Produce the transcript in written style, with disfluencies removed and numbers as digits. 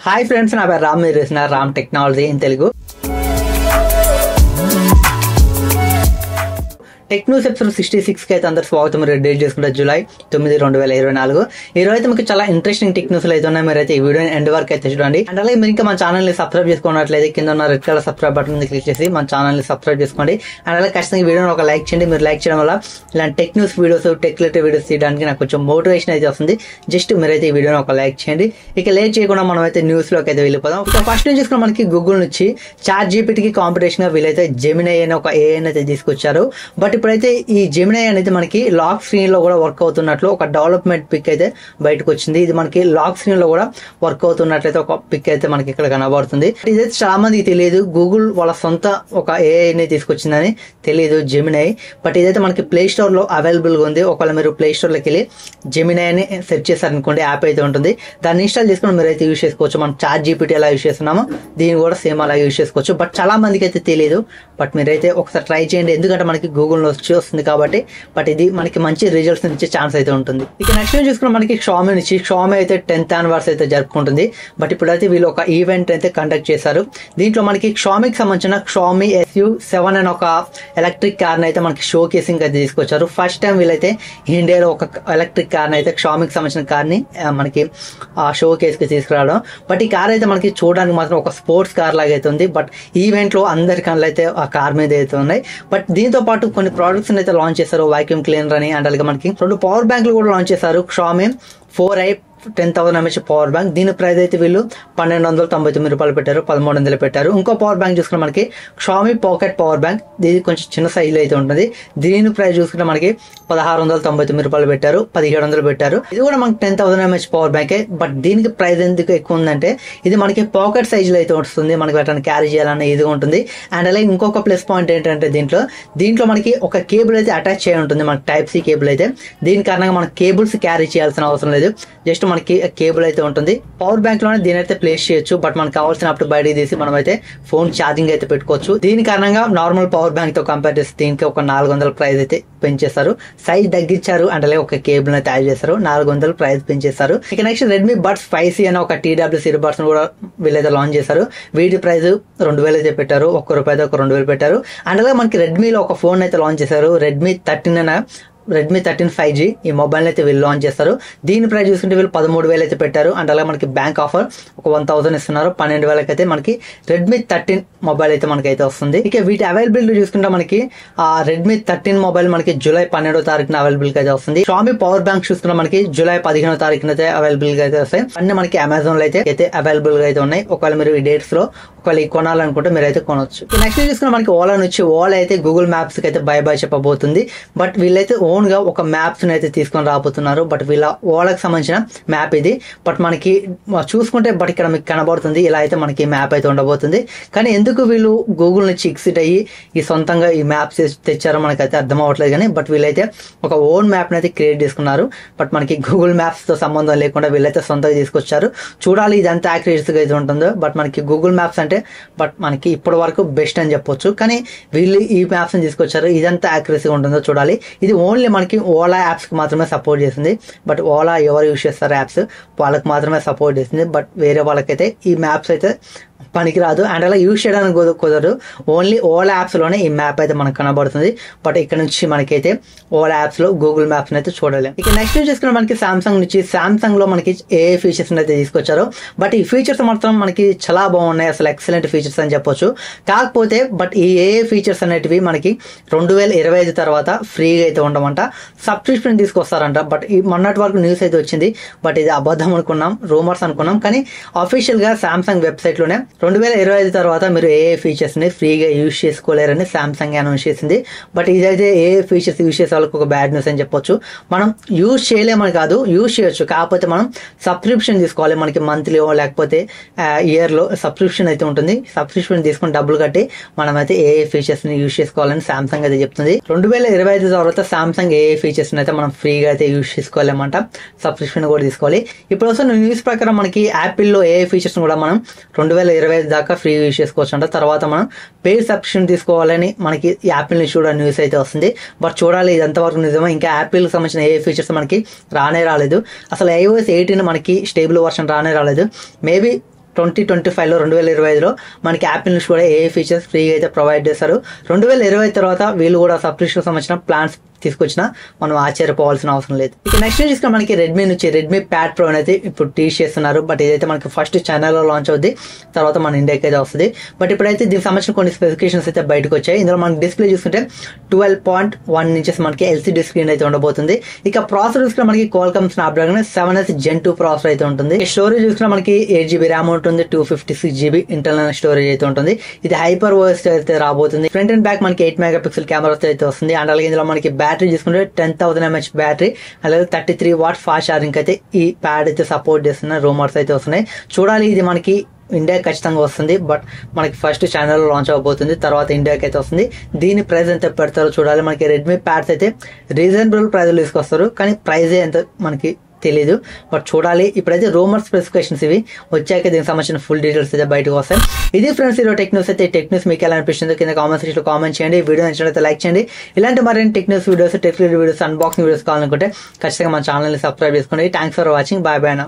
Hi friends, నా పేరు రామ్. మీరు చూస్తున్నారు Ram technology in Telugu. Tech news episode 66 కి అయితే అందరు స్వాగతం. మీరు డేట్ చేసుకుంటారు జూలై 9, 2024. ఈ రోజు అయితే మీకు చాలా ఇంట్రెస్టింగ్ టెక్ న్యూస్లు అయితే ఉన్నాయి. మీరైతే ఈ వీడియోని ఎండ్ వరకు అయితే చూడండి. అండ్ అలాగే మీరు ఇంకా మన ఛానల్ ని సబ్స్క్రైబ్ చేసుకున్నట్లయితే కింద ఉన్న red colour subscribe button click చేసి మన ఛానల్ ని సబ్స్క్రైబ్ చేసుకోండి. అండ్ అలాగే ఖచ్చితంగా ఈ వీడియోని ఒక లైక్ చేయండి. మీరు లైక్ చేయడం వల్ల ఇలాంటి tech news videos, tech related videos తీయడానికి నాకు కొంచెం మోటివేషన్ అయితే వస్తుంది. జస్ట్ మీరైతే ఈ వీడియోని ఒక లైక్ చేయండి. ఇక లేట్ చేయకుండా మనం అయితే న్యూస్ లోకి అయితే వెళ్ళిపోదాం. ఇక ఫస్ట్ నుంచి చూసుకున్న మనకి గూగుల్ నుంచి చాట్ జీపీటీకి కాంపిటీషన్ గా వీళ్ళైతే జెమినై అనే ఒక ఏఐ అయితే తీసుకొచ్చారు. బట్ ఇప్పుడైతే ఈ జెమినై అనేది మనకి లాక్ స్క్రీన్ లో కూడా వర్క్ అవుతున్నట్లు ఒక డెవలప్మెంట్ పిక్ అయితే బయటకు వచ్చింది. ఇది మనకి లాక్ స్క్రీన్ లో కూడా వర్క్ అవుతున్నట్లయితే ఒక పిక్ అయితే మనకి ఇక్కడ కనబడుతుంది. ఇదైతే చాలా మందికి తెలియదు, గూగుల్ వాళ్ళ సొంత ఒక ఏఐని తీసుకొచ్చిందని తెలియదు జెమినై. బట్ ఇదైతే మనకి ప్లే స్టోర్ లో అవైలబుల్ గా ఉంది. ఒకవేళ మీరు ప్లే స్టోర్ లోకి వెళ్ళి జెమినై అని సెర్చ్ చేశారనుకోండి, యాప్ అయితే ఉంటుంది. దాన్ని ఇన్స్టాల్ చేసుకుని మీరు అయితే యూజ్ చేసుకోవచ్చు. మనం చాట్ జీపీటీ ఎలా యూజ్ చేస్తున్నామో దీన్ని కూడా సేమ్ అలా యూజ్ చేసుకోవచ్చు. బట్ చాలా మందికి అయితే తెలియదు. బట్ మీరైతే ఒకసారి ట్రై చేయండి, ఎందుకంటే మనకి గూగుల్ లో వస్తుంది కాబట్టి. బట్ ఇది మనకి మంచి రిజల్ట్స్ ఇచ్చే ఛాన్స్ అయితే ఉంటుంది. ఇక నెక్స్ట్ చూసుకున్న మనకి షామీ నుంచి, షామీ అయితే 10th యానివర్సరీ అయితే జరుపుకుంటుంది. బట్ ఇప్పుడైతే వీళ్ళు ఒక ఈవెంట్ అయితే కండక్ట్ చేశారు. దీంట్లో మనకి షామీకి సంబంధించిన షామీ SU7 అనే ఒక ఎలక్ట్రిక్ కార్ అయితే మనకి షో కేసింగ్ అయితే తీసుకొచ్చారు. ఫస్ట్ టైం వీళ్ళైతే ఇండియాలో ఒక ఎలక్ట్రిక్ కార్ అయితే షామీకి సంబంధించిన కార్ ని మనకి షో కేస్ కి తీసుకురావడం. బట్ ఈ కార్ అయితే మనకి చూడడానికి మాత్రం ఒక స్పోర్ట్స్ కార్ లాగా అయితే ఉంది. బట్ ఈవెంట్ లో అందరి కళ్ళు అయితే ఆ కార్ మీద అయితే ఉన్నాయి. బట్ దీంతో పాటు కొన్ని ప్రోడక్ట్స్ అయితే లాంచ్ చేశారు. వాక్యూమ్ క్లీనర్ అని, అండ్ అలాగే మనకి 2 పవర్ బ్యాంకులు కూడా లాంచ్ చేశారు. Xiaomi 4i 10,000 mAh power bank. దీని ప్రైస్ అయితే వీళ్ళు 1,299 రూపాయలు పెట్టారు, 1,300 పెట్టారు. ఇంకో పవర్ బ్యాంక్ చూసుకుంటే మనకి షామీ పాకెట్ పవర్ బ్యాంక్. ఇది కొంచెం చిన్న సైజ్ అయితే ఉంటుంది. దీని ప్రైస్ చూసుకుంటే మనకి 1,699 రూపాయలు పెట్టారు, 1,700 పెట్టారు. ఇది కూడా మనకి 10,000 mAh పవర్ బ్యాంకే. బట్ దీనికి ప్రైస్ ఎందుకు ఎక్కువ ఉందంటే ఇది మనకి పాకెట్ సైజ్ లో అయితే వస్తుంది. మనకి వాటిని క్యారీ చేయాలన్న ఇది ఉంటుంది. అండ్ అలాగే ఇంకొక ప్లస్ పాయింట్ ఏంటంటే దీంట్లో మనకి ఒక కేబుల్ అయితే అటాచ్ చేయ ఉంటుంది. మనకి Type-C కేబుల్ అయితే. దీని కారణంగా మనకి కేబుల్స్ క్యారీ చేయాల్సిన అవసరం లేదు. జస్ట్ మనకి కేబుల్ అయితే ఉంటుంది. పవర్ బ్యాంక్ లోనే దీని అయితే ప్లేస్ చేయొచ్చు. బట్ మనకు కావాల్సినప్పుడు బయటకి తీసి మనం అయితే ఫోన్ ఛార్జింగ్ అయితే పెట్టుకోవచ్చు. దీని కారణంగా నార్మల్ పవర్ బ్యాంక్ తో కంపేర్ చేస్తే దీనికి ఒక 400 ప్రైస్ అయితే పెంచేస్తారు. సైజ్ తగ్గించారు. అంటే ఒక కేబుల్ అయితే యాడ్ చేస్తారు. 400 ప్రైస్ పెంచేస్తారు. ఇక నెక్స్ట్ రెడ్మీ బడ్స్ 5C అనే ఒక TWC ఇయర్ బడ్స్ కూడా వీళ్ళైతే లాంచ్ చేశారు. వీటి ప్రైస్ 2,000 అయితే పెట్టారు. ₹1 ఒక 2,000 పెట్టారు. అండ్ అలాగే మనకి రెడ్మీలో ఒక ఫోన్ అయితే లాంచ్ చేశారు. రెడ్మీ 13 5G ఈ మొబైల్ అయితే వీళ్ళు లాంచ్ చేస్తారు. దీని ప్రైస్ చూసుకుంటే వీళ్ళు 13,000 అయితే పెట్టారు. అండ్ అలాగే మనకి బ్యాంక్ ఆఫర్ ఒక 1,000 ఇస్తున్నారు. 12,000 అయితే మనకి రెడ్మీ 13 మొబైల్ అయితే మనకైతే వస్తుంది. ఇక వీటి అవైలబిలిటీ చూసుకుంటే మనకి రెడ్మీ 13 మొబైల్ మనకి జూలై 12వ తారీఖున అవైలబుల్ గా అయితే వస్తుంది. షామీ పవర్ బ్యాంక్ చూసుకుంటే మనకి జూలై 15వ తారీఖున అయితే అవైలబుల్ గా అయితే వస్తాయి. అన్ని మనకి అమెజాన్ లో అయితే అవైలబుల్ గా అయితే ఉన్నాయి. ఒకవేళ మీరు ఈ డేట్స్ లో ఒకవేళ కొనాలనుకుంటే మీరు అయితే కొనవచ్చు. నెక్స్ట్ చూసుకుంటే మనకి ఓలా నుంచి, ఓలా అయితే గూగుల్ మ్యాప్స్ కి అయితే బై చెప్పబోతుంది. బట్ వీళ్ళైతే ఓన్ గా ఒక మ్యాప్స్ అయితే తీసుకొని రాబోతున్నారు. బట్ వీళ్ళ ఓలాకి సంబంధించిన మ్యాప్ ఇది. బట్ మనకి చూసుకుంటే బట్ ఇక్కడ మీకు కనబడుతుంది ఇలా అయితే మనకి మ్యాప్ అయితే ఉండబోతుంది. కానీ ఎందుకు వీళ్ళు గూగుల్ నుంచి ఎక్సిట్ అయ్యి ఈ సొంతంగా ఈ మ్యాప్స్ తెచ్చారో మనకైతే అర్థం అవ్వట్లేదు. కానీ బట్ వీళ్ళైతే ఒక ఓన్ మ్యాప్ అయితే క్రియేట్ చేసుకున్నారు. బట్ మనకి గూగుల్ మ్యాప్స్ తో సంబంధం లేకుండా వీళ్ళైతే సొంతంగా తీసుకొచ్చారు. చూడాలి ఇది ఎంత యాక్యురేట్గా అయితే ఉంటుందో. బట్ మనకి గూగుల్ మ్యాప్స్ అంటే బట్ మనకి ఇప్పటి వరకు బెస్ట్ అని చెప్పొచ్చు. కానీ వీళ్ళు ఈ మ్యాప్స్ ని తీసుకొచ్చారు. ఇదంతా యాక్యురసీగా ఉంటుందో చూడాలి. ఇది ఓన్లీ మనకి ఓలా యాప్స్ కి మాత్రమే సపోర్ట్ చేసింది. బట్ ఓలా ఎవరు యూజ్ చేస్తారు యాప్స్ వాళ్ళకి మాత్రమే సపోర్ట్ చేసింది. బట్ వేరే వాళ్ళకైతే ఈ మ్యాప్స్ అయితే పనికిరాదు. అండ్ అలా యూజ్ చేయడానికి కుదరదు. ఓన్లీ ఓలా యాప్స్ లోనే ఈ మ్యాప్ అయితే మనకు కనబడుతుంది. బట్ ఇక్కడ నుంచి మనకైతే ఓలా యాప్స్ లో గూగుల్ మ్యాప్స్ అయితే చూడలేం. ఇక నెక్స్ట్ చూసుకున్న మనకి సామ్సంగ్ నుంచి, సామ్సంగ్ లో మనకి AI ఫీచర్స్ అయితే తీసుకొచ్చారు. బట్ ఈ ఫీచర్స్ మాత్రం మనకి చాలా బాగున్నాయి. అసలు ఎక్సలెంట్ ఫీచర్స్ అని చెప్పొచ్చు. కాకపోతే బట్ ఈ AI ఫీచర్స్ అనేటివి మనకి 2025 తర్వాత ఫ్రీగా అయితే ఉండమంట, సబ్స్క్రిప్షన్ తీసుకొస్తారంట. బట్ ఈ మొన్నటి వరకు న్యూస్ అయితే వచ్చింది. బట్ ఇది అబద్ధం అనుకున్నాం, రూమర్స్ అనుకున్నాం. కానీ అఫీషియల్ గా సామ్సంగ్ వెబ్సైట్ లోనే 2025 తర్వాత మీరు AI ఫీచర్స్ ని ఫ్రీగా యూజ్ చేసుకోలేరని సామ్సంగ్ అనౌన్స్ చేసింది. బట్ ఇదైతే AI ఫీచర్స్ యూజ్ చేసే వాళ్ళకి ఒక బ్యాడ్ న్యూస్ అని చెప్పొచ్చు. మనం యూజ్ చేయలేమని కాదు, యూజ్ చేయొచ్చు. కాకపోతే మనం సబ్స్క్రిప్షన్ తీసుకోవాలి. మనకి మంత్లీ లేకపోతే ఇయర్ లో సబ్స్క్రిప్షన్ అయితే ఉంటుంది. సబ్స్క్రిప్షన్ తీసుకుని డబ్బులు కట్టి మనం అయితే AI ఫీచర్స్ ని యూజ్ చేసుకోవాలని సామ్సంగ్ అయితే చెప్తుంది. 2025 తర్వాత సామ్సంగ్ AI ఫీచర్స్ అయితే మనం ఫ్రీగా అయితే యూజ్ చేసుకోలేమంట, సబ్స్క్రిప్షన్ కూడా తీసుకోవాలి. ఇప్పుడు వస్తున్న న్యూస్ ప్రకారం మనకి యాపిల్ లో AI ఫీచర్స్ కూడా మనం 2025 దాకా ఫ్రీ యూజ్ చేసుకోవచ్చు అంట. తర్వాత మనం పెయిడ్ సబ్స్క్రిప్షన్ తీసుకోవాలని మనకి యాపిల్ నుంచి కూడా న్యూస్ అయితే వస్తుంది. బట్ చూడాలి ఇది ఎంతవరకు నిజమో. ఇంకా యాపిల్ కి సంబంధించిన AI ఫీచర్స్ మనకి రానే రాలేదు. అసలు iOS 18 మనకి స్టేబుల్ వర్షన్ రానే రాలేదు. మేబీ 2025లో 2025లో మనకి యాపిల్ నుంచి కూడా ఏ ఫీచర్స్ ఫ్రీగా అయితే ప్రొవైడ్ చేస్తారు. 2020 తర్వాత వీళ్ళు కూడా సబ్స్క్రిప్షన్ సంబంధించిన ప్లాన్స్ తీసుకొచ్చినా మనం ఆశ్చర్యపోవాల్సిన అవసరం లేదు. ఇక నెక్స్ట్ చూసుకున్న మనకి రెడ్మీ నుంచి రెడ్మీ ప్యాడ్ ప్రో అయితే ఇప్పుడు టీచ్ చేస్తున్నారు. బట్ ఇదైతే మనకి ఫస్ట్ ఛానల్లో లాంచ్ అవుద్ది, తర్వాత మన ఇండియాకి అయితే వస్తుంది. బట్ ఇప్పుడైతే దీనికి సంబంధించిన కొన్ని స్పెసిఫికేషన్స్ అయితే బయటకు వచ్చాయి. ఇందులో మనకి డిస్ప్లే చూసుకుంటే 12.1 ఇంచెస్ మనకి ఎల్సీడీ స్క్రీన్ అయితే ఉండబోతుంది. ఇక ప్రాసెసర్ చూసుకుంటే మనకి Qualcomm Snapdragon 7S Gen 2 processor అయితే ఉంటుంది. స్టోరేజ్ చూసుకుంటే మనకి 8GB ర్యామ్ ఉంటుంది, 256GB ఇంటర్నల్ స్టోరేజ్ అయితే ఉంటుంది. ఇది హైపర్ ఓఎస్ అయితే రాబోతుంది. ఫ్రంట్ అండ్ బ్యాక్ మనకి 8 మెగాపిక్సెల్ కెమెరా అయితే వస్తుంది. అండ్ అలాగే ఇందులో మనకి బ్యాటరీ చూసుకుంటే 10,000 mAh బ్యాటరీ, అలాగే 33W ఫాస్ట్ ఛార్జింగ్ అయితే ఈ ప్యాడ్ అయితే సపోర్ట్ చేస్తున్న రూమర్స్ అయితే వస్తున్నాయి. చూడాలి, ఇది మనకి ఇండియా ఖచ్చితంగా వస్తుంది. బట్ మనకి ఫస్ట్ ఛానల్లో లాంచ్ అవబోతుంది, తర్వాత ఇండియాకి అయితే వస్తుంది. దీని ప్రైస్ ఎంత పెడతారో చూడాలి. మనకి రెడ్మీ ప్యాడ్స్ అయితే రీజనబుల్ ప్రైస్ తీసుకొస్తారు, కానీ ప్రైజే ఎంత మనకి తెలీదు. బట్ చూడాలి. ఇప్పుడైతే రూమర్ స్పెసిఫికేషన్స్ ఇవి వచ్చాక దీనికి సంబంధించిన ఫుల్ డీటెయిల్స్ అయితే బయటకు వస్తాయి. ఇది ఫ్రెండ్స్ ఈరోజు టెక్ న్యూస్ అయితే. టెక్ న్యూస్ మీకు ఎలా అనిపిస్తుందో కింద కామెంట్ సెక్షన్ లో కామెంట్ చేయండి. వీడియో నచ్చినట్లయితే లైక్ చేయండి. ఇలాంటి మరిన్ని tech news videos, tech videos, unboxing videos కావాలనుకుంటే ఖచ్చితంగా మన ఛానల్ని సబ్స్క్రైబ్ చేసుకోండి. Thanks for watching. Bye bye నా.